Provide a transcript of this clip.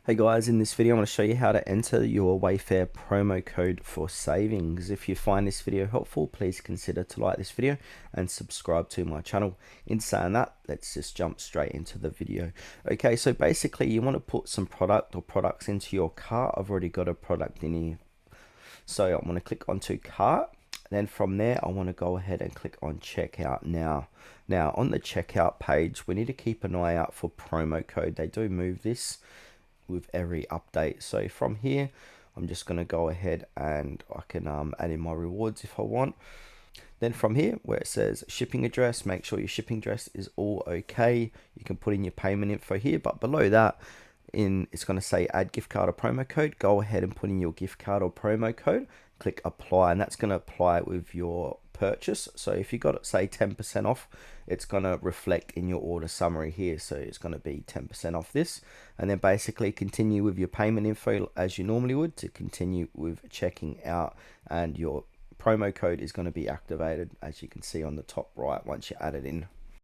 Hey guys, in this video I'm going to show you how to enter your Wayfair promo code for savings. If you find this video helpful, please consider to like this video and subscribe to my channel. In saying that, let's just jump straight into the video. Okay, so basically you want to put some product or products into your cart. I've already got a product in here. So I'm going to click onto cart. Then from there, I want to go ahead and click on checkout now. Now on the checkout page, we need to keep an eye out for promo code. They do move this with every update. So from here, I'm just going to go ahead and I can add in my rewards if I want. Then from here, where it says shipping address, make sure your shipping address is all okay. You can put in your payment info here, but below that, it's going to say add gift card or promo code. Go ahead and put in your gift card or promo code, click apply, and that's going to apply it with your purchase. So if you got it, say 10% off, it's going to reflect in your order summary here. So it's going to be 10% off this, and then basically continue with your payment info as you normally would to continue with checking out, and your promo code is going to be activated, as you can see on the top right, once you add it in.